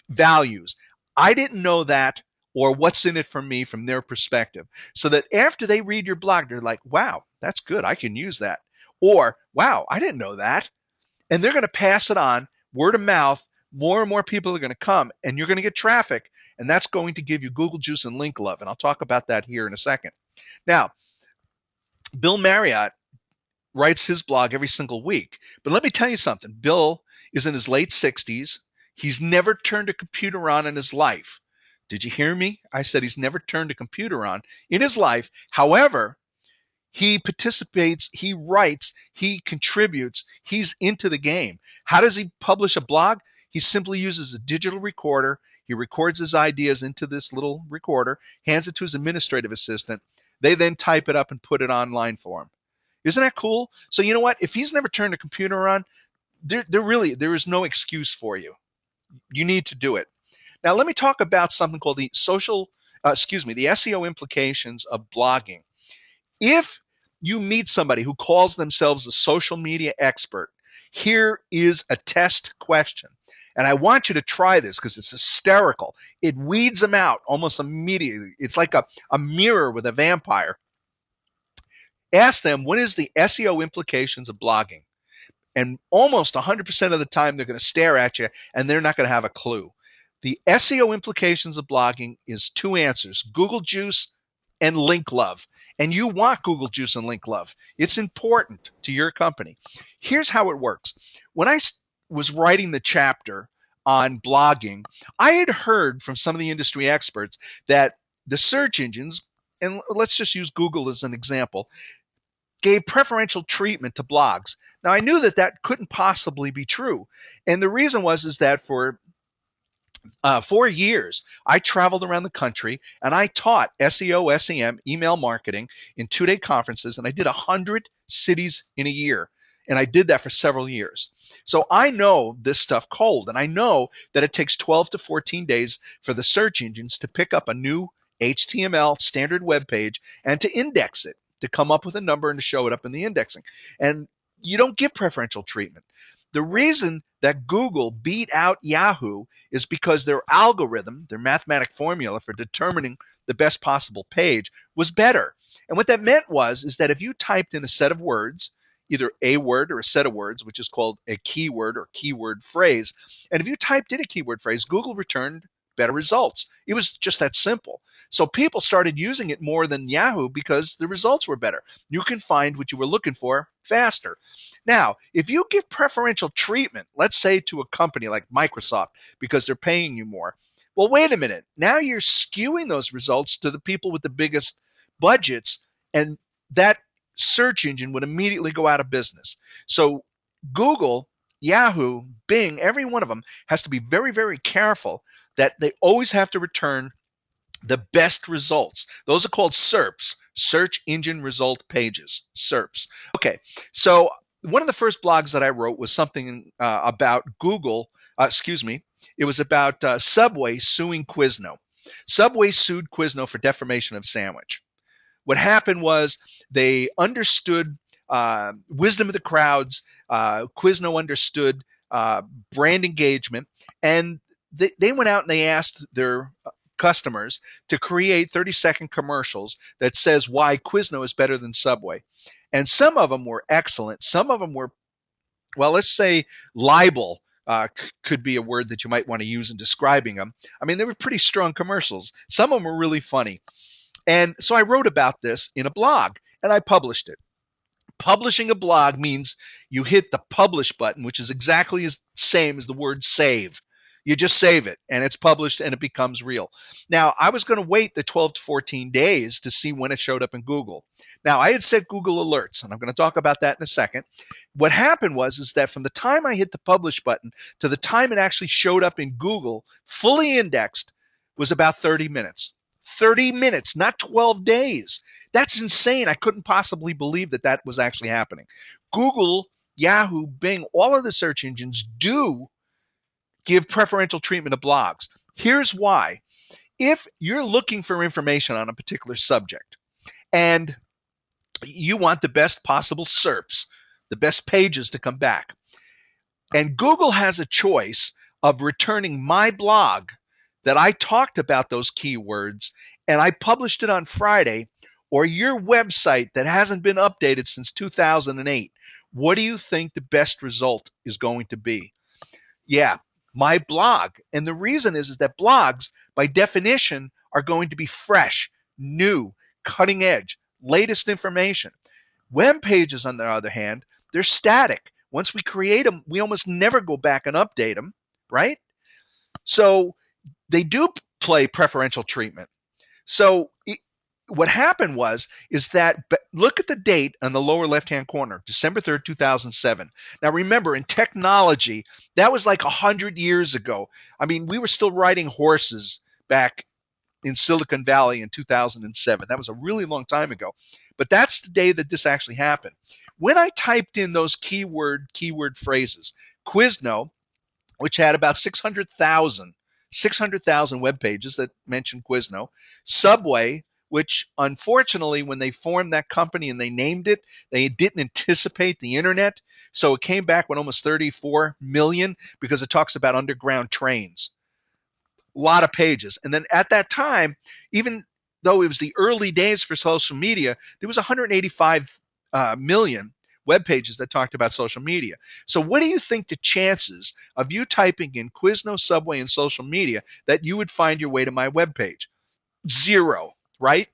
values. I didn't know that, or what's in it for me from their perspective. So that after they read your blog, they're like, wow, that's good. I can use that. Or, wow, I didn't know that. And they're going to pass it on word of mouth. More and more people are going to come, and you're going to get traffic, and that's going to give you Google Juice and Link Love. And I'll talk about that here in a second. Now, Bill Marriott writes his blog every single week. But let me tell you something: Bill is in his late 60s. He's never turned a computer on in his life. Did you hear me? I said he's never turned a computer on in his life. However, he participates, he writes, he contributes, he's into the game. How does he publish a blog? He simply uses a digital recorder. He records his ideas into this little recorder, hands it to his administrative assistant. They then type it up and put it online for him. Isn't that cool? So you know what? If he's never turned a computer on, there is no excuse for you. You need to do it. Now let me talk about something called the SEO implications of blogging. If you meet somebody who calls themselves a social media expert, here is a test question. And I want you to try this because it's hysterical. It weeds them out almost immediately. It's like a mirror with a vampire. Ask them, what is the SEO implications of blogging? And almost 100% of the time, they're going to stare at you and they're not going to have a clue. The SEO implications of blogging is two answers: Google Juice and Link Love. And you want Google Juice and Link Love. It's important to your company. Here's how it works. When I was writing the chapter on blogging, I had heard from some of the industry experts that the search engines, and let's just use Google as an example, gave preferential treatment to blogs. Now, I knew that that couldn't possibly be true. And the reason is that for 4 years, I traveled around the country and I taught SEO, SEM, email marketing in 2-day conferences, and I did 100 cities in a year. And I did that for several years. So I know this stuff cold, and I know that it takes 12 to 14 days for the search engines to pick up a new HTML standard web page and to index it, to come up with a number and to show it up in the indexing. And you don't get preferential treatment. The reason that Google beat out Yahoo is because their algorithm, their mathematic formula for determining the best possible page, was better. And what that meant is that if you typed in a set of words, either a word or a set of words, which is called a keyword or keyword phrase, and if you typed in a keyword phrase, Google returned better results. It was just that simple. So people started using it more than Yahoo because the results were better. You can find what you were looking for faster. Now, if you give preferential treatment, let's say to a company like Microsoft, because they're paying you more, well, wait a minute. Now you're skewing those results to the people with the biggest budgets, and that search engine would immediately go out of business. So Google, Yahoo, Bing, every one of them has to be very, very careful that they always have to return the best results. Those are called SERPs, search engine result pages, SERPs. Okay, so one of the first blogs that I wrote was something about Google, excuse me, it was about Subway suing Quizno. Subway sued Quizno for defamation of sandwich. What happened was they understood wisdom of the crowds. Quizno understood uh, brand engagement, and they went out and they asked their customers to create 30-second commercials that says why Quizno is better than Subway. And some of them were excellent. Some of them were, well, let's say libel could be a word that you might want to use in describing them. I mean, they were pretty strong commercials. Some of them were really funny. And so I wrote about this in a blog and I published it. Publishing a blog means you hit the publish button, which is exactly the same as the word save. You just save it and it's published and it becomes real. Now, I was going to wait the 12 to 14 days to see when it showed up in Google. Now, I had set Google alerts, and I'm going to talk about that in a second. What happened was is that from the time I hit the publish button to the time it actually showed up in Google, fully indexed, was about 30 minutes. 30 minutes, not 12 days. That's insane. I couldn't possibly believe that that was actually happening. Google, Yahoo, Bing, all of the search engines do give preferential treatment to blogs. Here's why. If you're looking for information on a particular subject and you want the best possible SERPs, the best pages to come back, and Google has a choice of returning my blog that I talked about those keywords and I published it on Friday, or your website that hasn't been updated since 2008, what do you think the best result is going to be? Yeah, my blog. And the reason is that blogs, by definition, are going to be fresh, new, cutting edge, latest information. Web pages, on the other hand, they're static. Once we create them, we almost never go back and update them, right? So they do play preferential treatment. So what happened was is that look at the date on the lower left-hand corner, December 3rd, 2007. Now remember, in technology, that was like 100 years ago. I mean, we were still riding horses back in Silicon Valley in 2007. That was a really long time ago. But that's the day that this actually happened. When I typed in those keyword phrases, Quizno, which had about 600,000 web pages that mentioned Quizno, Subway, which unfortunately, when they formed that company and they named it, they didn't anticipate the internet. So it came back with almost 34 million because it talks about underground trains. A lot of pages. And then at that time, even though it was the early days for social media, there was 185 million web pages that talked about social media. So what do you think the chances of you typing in Quizno, Subway, and social media that you would find your way to my web page? Zero, right?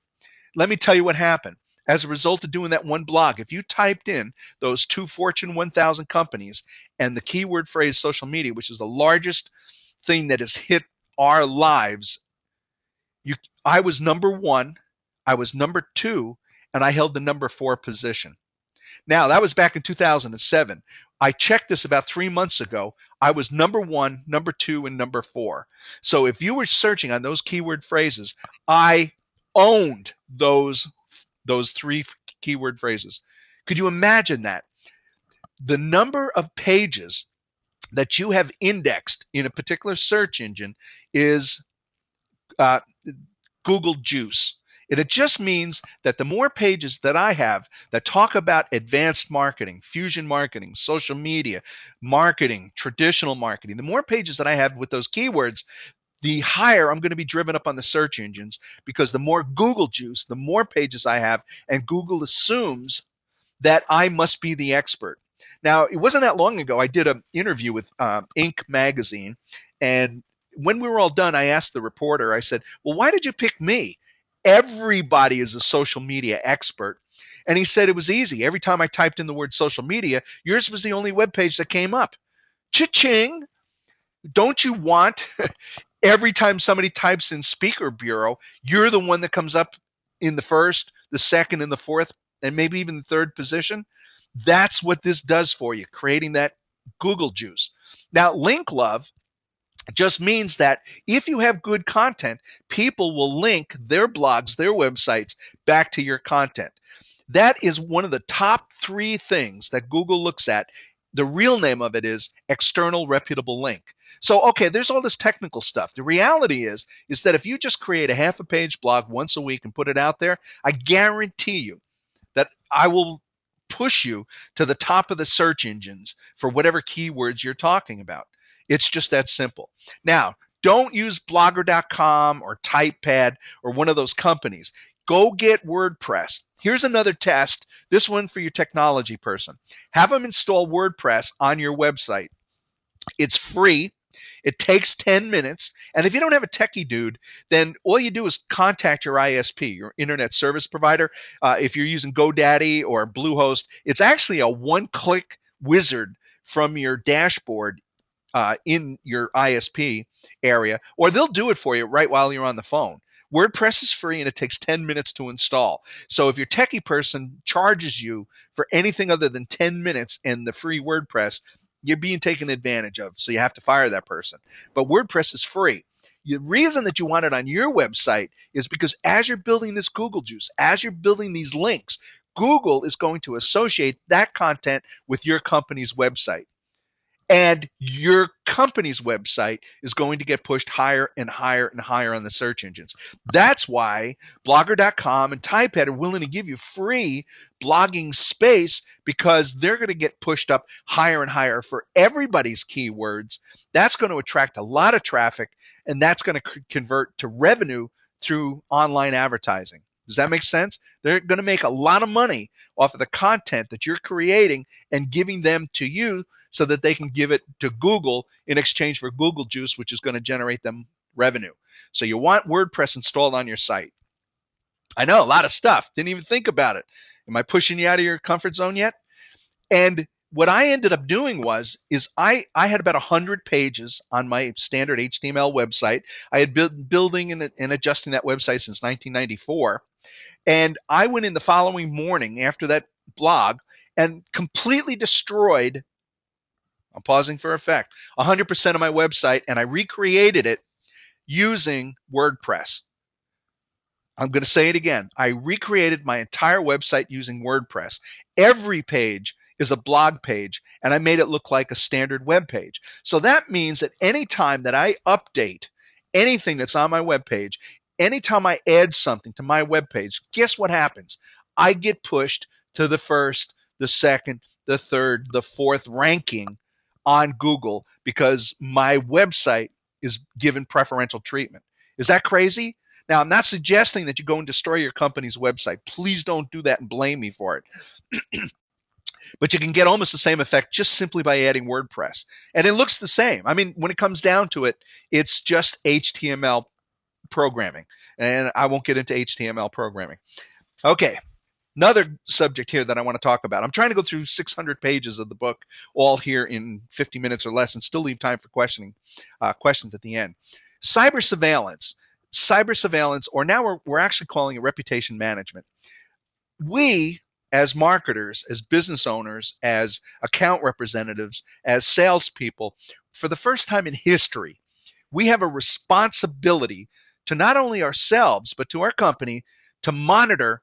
Let me tell you what happened. As a result of doing that one blog, if you typed in those two Fortune 1000 companies and the keyword phrase social media, which is the largest thing that has hit our lives, I was number one, I was number two, and I held the number four position. Now, that was back in 2007. I checked this about 3 months ago. I was number one, number two, and number four. So if you were searching on those keyword phrases, I owned those three keyword phrases. Could you imagine that? The number of pages that you have indexed in a particular search engine is uh, Google juice. And it just means that the more pages that I have that talk about advanced marketing, fusion marketing, social media, marketing, traditional marketing, the more pages that I have with those keywords, the higher I'm going to be driven up on the search engines, because the more Google juice, the more pages I have, and Google assumes that I must be the expert. Now, it wasn't that long ago, I did an interview with Inc. magazine, and when we were all done, I asked the reporter, I said, well, why did you pick me? Everybody is a social media expert. And he said it was easy. Every time I typed in the word social media, yours was the only web page that came up. Cha-ching! Don't you want every time somebody types in speaker bureau, you're the one that comes up in the first, the second, and the fourth, and maybe even the third position? That's what this does for you, creating that Google juice. Now, link love just means that if you have good content, people will link their blogs, their websites back to your content. That is one of the top three things that Google looks at. The real name of it is external reputable link. So, okay, there's all this technical stuff. The reality is that if you just create a half a page blog once a week and put it out there, I guarantee you that I will push you to the top of the search engines for whatever keywords you're talking about. It's just that simple. Now, don't use blogger.com or typepad or one of those companies. Go get WordPress. Here's another test. This one for your technology person. Have them install WordPress on your website. It's free. It takes 10 minutes. And if you don't have a techie dude, then all you do is contact your ISP, your internet service provider. If you're using GoDaddy or Bluehost, it's actually a one-click wizard from your dashboard in your ISP area, or they'll do it for you right while you're on the phone. WordPress is free and it takes 10 minutes to install. So if your techie person charges you for anything other than 10 minutes and the free WordPress, you're being taken advantage of. So you have to fire that person. But WordPress is free. The reason that you want it on your website is because as you're building this Google juice, as you're building these links, Google is going to associate that content with your company's website. And your company's website is going to get pushed higher and higher and higher on the search engines. That's why blogger.com and typepad are willing to give you free blogging space, because they're going to get pushed up higher and higher for everybody's keywords. That's going to attract a lot of traffic, and that's going to convert to revenue through online advertising. Does that make sense? They're going to make a lot of money off of the content that you're creating and giving them to you, so that they can give it to Google in exchange for Google Juice, which is going to generate them revenue. So you want WordPress installed on your site. I know, a lot of stuff. Didn't even think about it. Am I pushing you out of your comfort zone yet? And what I ended up doing is I had about 100 pages on my standard HTML website. I had been building and adjusting that website since 1994. And I went in the following morning after that blog and completely destroyed, I'm pausing for effect, 100% of my website, and I recreated it using WordPress. I'm going to say it again. I recreated my entire website using WordPress. Every page is a blog page, and I made it look like a standard web page. So that means that anytime that I update anything that's on my web page, anytime I add something to my web page, guess what happens? I get pushed to the first, the second, the third, the fourth ranking on Google because my website is given preferential treatment. Is that crazy? Now, I'm not suggesting that you go and destroy your company's website. Please don't do that and blame me for it. But you can get almost the same effect just simply by adding WordPress. And it looks the same. I mean, when it comes down to it, it's just HTML programming. And I won't get into HTML programming. Okay. Another subject here that I want to talk about. I'm trying to go through 600 pages of the book all here in 50 minutes or less and still leave time for questions at the end. Cyber surveillance, or now we're actually calling it reputation management. We, as marketers, as business owners, as account representatives, as salespeople, for the first time in history, we have a responsibility to not only ourselves, but to our company to monitor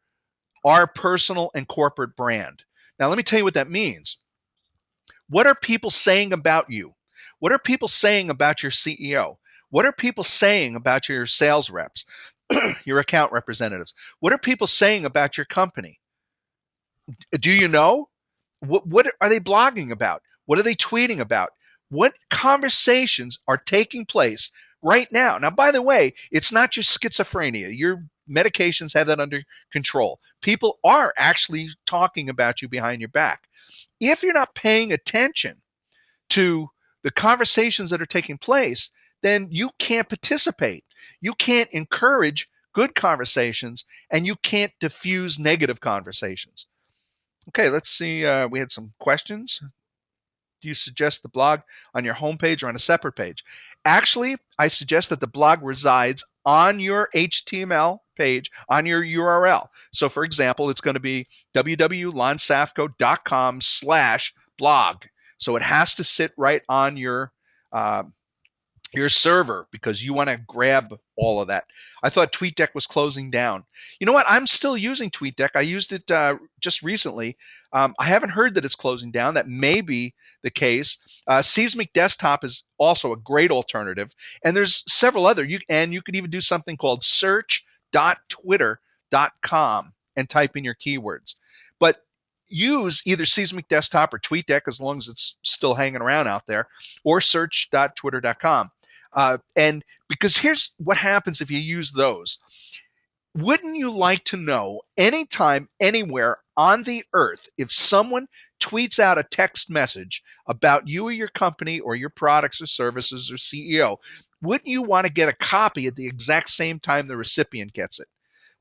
our personal and corporate brand. Now, let me tell you what that means. What are people saying about you? What are people saying about your CEO? What are people saying about your sales reps, your account representatives? What are people saying about your company? Do you know? What are they blogging about? What are they tweeting about? What conversations are taking place right now? Now, by the way, it's not just schizophrenia. Your medications have that under control. People are actually talking about you behind your back. If you're not paying attention to the conversations that are taking place, then you can't participate. You can't encourage good conversations, and you can't diffuse negative conversations. Okay, let's see. We had some questions. Do you suggest the blog on your homepage or on a separate page? Actually, I suggest that the blog resides on your HTML page, on your URL. So for example, it's going to be www.lonsafko.com/blog. So it has to sit right on your your server because you want to grab all of that. I thought TweetDeck was closing down. You know what? I'm still using TweetDeck. I used it just recently. I haven't heard that it's closing down. That may be the case. Seismic Desktop is also a great alternative, and there's several other. You could even do something called search.twitter.com and type in your keywords. But use either Seismic Desktop or TweetDeck as long as it's still hanging around out there, or search.twitter.com. And because here's what happens if you use those. Wouldn't you like to know anytime, anywhere on the earth, if someone tweets out a text message about you or your company or your products or services or CEO, wouldn't you want to get a copy at the exact same time the recipient gets it?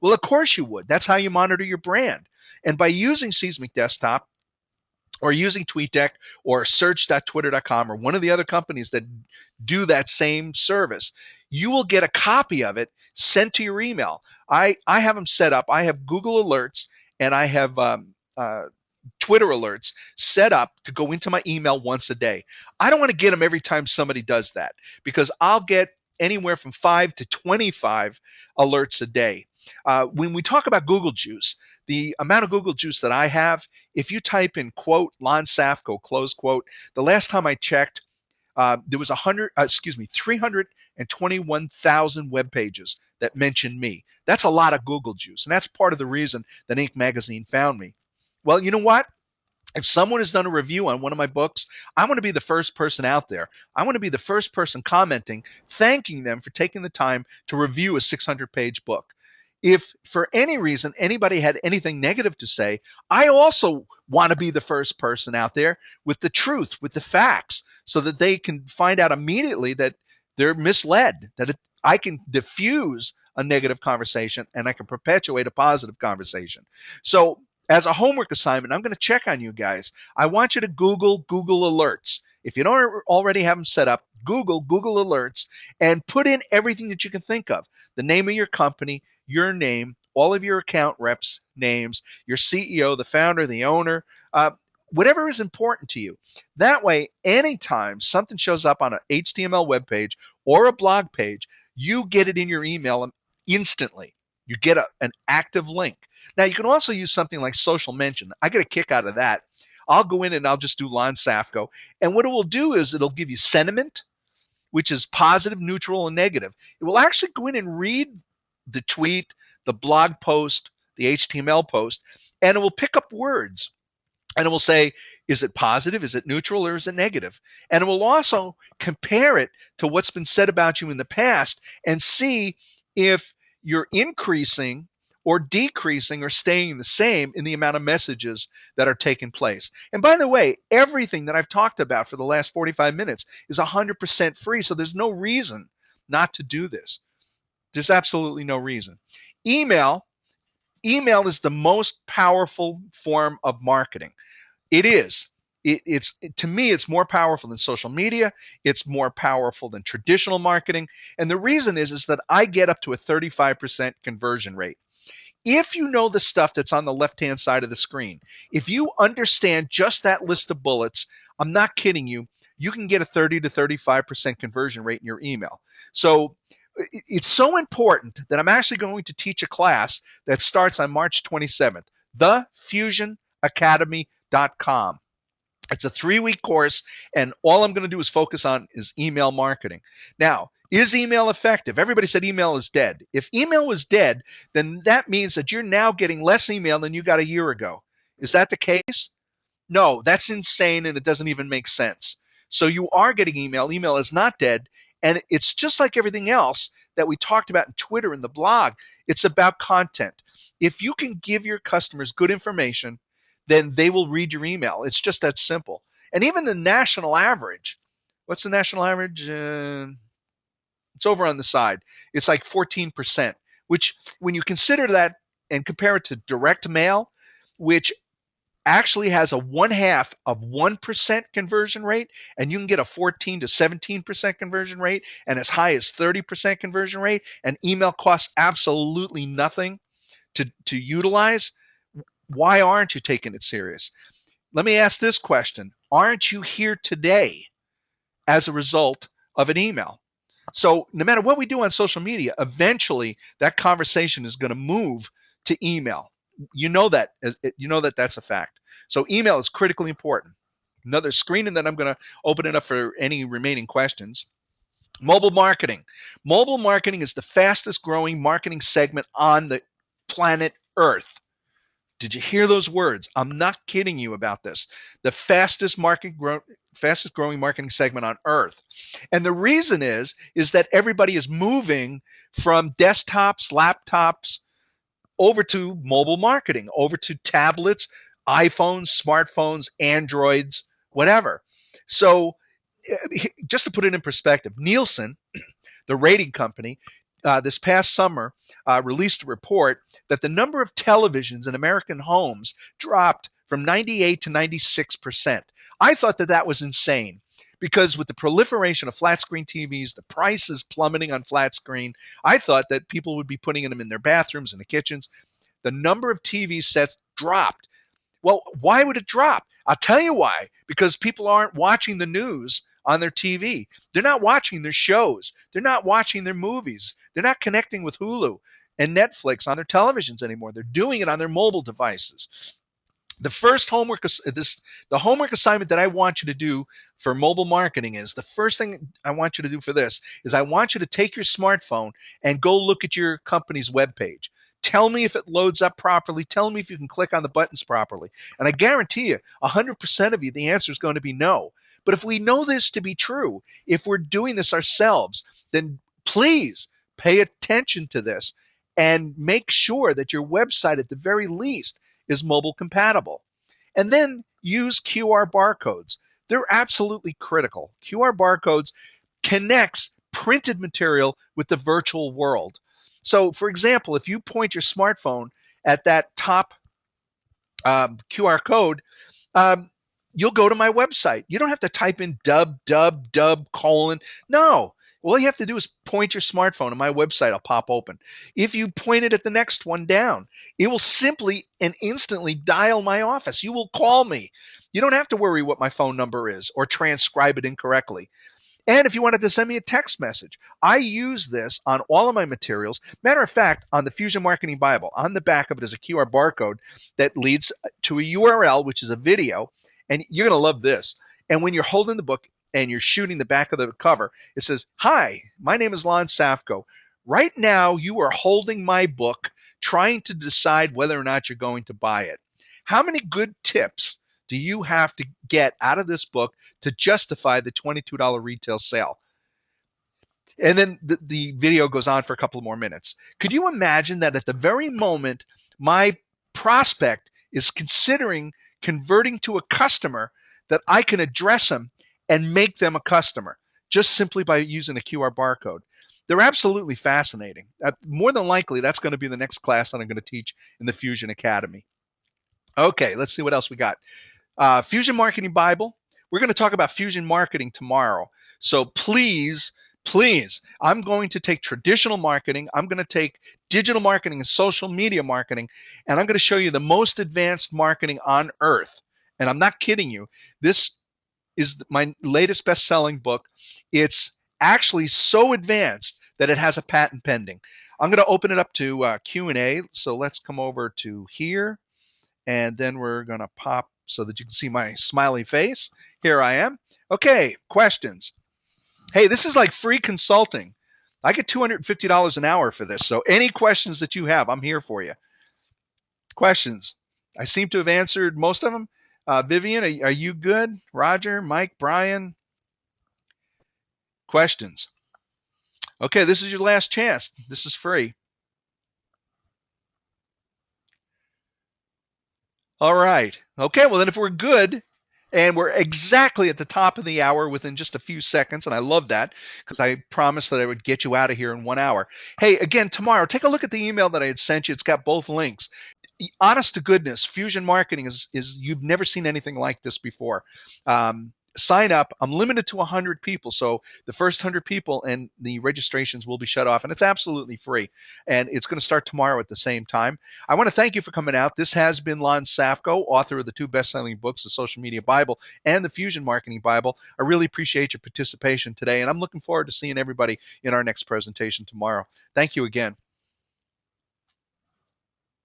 Well, of course you would. That's how you monitor your brand. And by using Seismic Desktop, or using TweetDeck or search.twitter.com or one of the other companies that do that same service, you will get a copy of it sent to your email. I have them set up. I have Google Alerts and I have Twitter alerts set up to go into my email once a day. I don't want to get them every time somebody does that because I'll get anywhere from 5 to 25 alerts a day. When we talk about Google Juice, the amount of Google Juice that I have, if you type in quote Lon Safko close quote, the last time I checked, there was 321,000 web pages that mentioned me. That's a lot of Google Juice, and that's part of the reason that Inc. magazine found me. Well, you know what? If someone has done a review on one of my books, I want to be the first person out there. I want to be the first person commenting, thanking them for taking the time to review a 600-page book. If for any reason anybody had anything negative to say, I also want to be the first person out there with the truth, with the facts, so that they can find out immediately that they're misled, that I can diffuse a negative conversation and I can perpetuate a positive conversation. So as a homework assignment, I'm going to check on you guys. I want you to Google Alerts. If you don't already have them set up, Google Alerts and put in everything that you can think of. The name of your company, your name, all of your account reps' names, your CEO, the founder, the owner, whatever is important to you. That way, anytime something shows up on an HTML web page or a blog page, you get it in your email instantly. You get an active link. Now, you can also use something like social mention. I get a kick out of that. I'll go in and I'll just do Lon Safko. And what it will do is it'll give you sentiment, which is positive, neutral, and negative. It will actually go in and read the tweet, the blog post, the HTML post, and it will pick up words and it will say, is it positive? Is it neutral? Or is it negative? And it will also compare it to what's been said about you in the past and see if you're increasing or decreasing or staying the same in the amount of messages that are taking place. And by the way, everything that I've talked about for the last 45 minutes is 100% free. So there's no reason not to do this. There's absolutely no reason. Email. Email is the most powerful form of marketing. It is. To me, it's more powerful than social media. It's more powerful than traditional marketing. And the reason is that I get up to a 35% conversion rate. If you know the stuff that's on the left-hand side of the screen, if you understand just that list of bullets, I'm not kidding you, you can get a 30 to 35% conversion rate in your email. So it's so important that I'm actually going to teach a class that starts on March 27th, thefusionacademy.com. It's a 3-week course, and all I'm going to do is focus on is email marketing. Now, is email effective? Everybody said email is dead. If email was dead, then that means that you're now getting less email than you got a year ago. Is that the case? No, that's insane and it doesn't even make sense. So you are getting email. Email is not dead. And it's just like everything else that we talked about in Twitter and the blog. It's about content. If you can give your customers good information, then they will read your email. It's just that simple. And even the national average, what's the national average? It's over on the side. It's like 14%, which when you consider that and compare it to direct mail, which actually has a 1/2 of 1% conversion rate, and you can get a 14 to 17% conversion rate and as high as 30% conversion rate, and email costs absolutely nothing to utilize. Why aren't you taking it serious? Let me ask this question. Aren't you here today as a result of an email? So no matter what we do on social media, eventually that conversation is going to move to email. You know that that's a fact. So email is critically important. Another screen, and then I'm going to open it up for any remaining questions. Mobile marketing. Mobile marketing is the fastest growing marketing segment on the planet Earth. Did you hear those words? I'm not kidding you about this. The fastest growing marketing segment on earth. And the reason is that everybody is moving from desktops, laptops over to mobile marketing, over to tablets, iPhones, smartphones, Androids, whatever. So just to put it in perspective, Nielsen, the rating company, this past summer released a report that the number of televisions in American homes dropped from 98 to 96%. I thought that that was insane because with the proliferation of flat screen TVs, the prices plummeting on flat screen, I thought that people would be putting them in their bathrooms and the kitchens. The number of TV sets dropped. Well, why would it drop? I'll tell you why. Because people aren't watching the news on their TV. They're not watching their shows. They're not watching their movies. They're not connecting with Hulu and Netflix on their televisions anymore. They're doing it on their mobile devices. The first homework the homework assignment that I want you to do for mobile marketing is the first thing I want you to do for this is I want you to take your smartphone and go look at your company's webpage. Tell me if it loads up properly. Tell me if you can click on the buttons properly. And I guarantee you, 100% of you, the answer is going to be no. But if we know this to be true, if we're doing this ourselves, then please pay attention to this and make sure that your website, at the very least, is mobile compatible. And then use QR barcodes. They're absolutely critical. QR barcodes connects printed material with the virtual world. So, for example, if you point your smartphone at that top QR code, um, you'll go to my website. You don't have to type in dub, No. All you have to do is point your smartphone and my website will pop open. If you point it at the next one down, it will simply and instantly dial my office. You will call me. You don't have to worry what my phone number is or transcribe it incorrectly. And if you wanted to send me a text message, I use this on all of my materials. Matter of fact, on the Fusion Marketing Bible, on the back of it is a QR barcode that leads to a URL, which is a video. And you're going to love this. And when you're holding the book and you're shooting the back of the cover, it says, "Hi, my name is Lon Safko. Right now, you are holding my book, trying to decide whether or not you're going to buy it. How many good tips do you have to get out of this book to justify the $22 retail sale?" And then the video goes on for a couple more minutes. Could you imagine that at the very moment my prospect is considering converting to a customer, that I can address them and make them a customer just simply by using a QR barcode? They're absolutely fascinating. More than likely, that's going to be the next class that I'm going to teach in the Fusion Academy. Okay, let's see what else we got. Fusion Marketing Bible. We're going to talk about fusion marketing tomorrow. So please, I'm going to take traditional marketing. I'm going to take digital marketing and social media marketing, and I'm going to show you the most advanced marketing on earth. And I'm not kidding you. This is my latest best-selling book. It's actually so advanced that it has a patent pending. I'm going to open it up to Q&A. So let's come over to here. And then we're going to pop so that you can see my smiley face. Here I am. Okay, questions. Hey, this is like free consulting. I get $250 an hour for this. So any questions that you have, I'm here for you. Questions. I seem to have answered most of them. Vivian, are you good? Roger, Mike, Brian? Questions. Okay, this is your last chance. This is free. All right. Okay, well, then if we're good, and we're exactly at the top of the hour within just a few seconds, and I love that because I promised that I would get you out of here in 1 hour. Hey, again, tomorrow, take a look at the email that I had sent you. It's got both links. Honest to goodness, fusion marketing is you've never seen anything like this before. sign up. I'm limited to 100 people. So the first 100 people and the registrations will be shut off, and it's absolutely free. And it's going to start tomorrow at the same time. I want to thank you for coming out. This has been Lon Safko, author of the two best-selling books, The Social Media Bible and The Fusion Marketing Bible. I really appreciate your participation today, and I'm looking forward to seeing everybody in our next presentation tomorrow. Thank you again.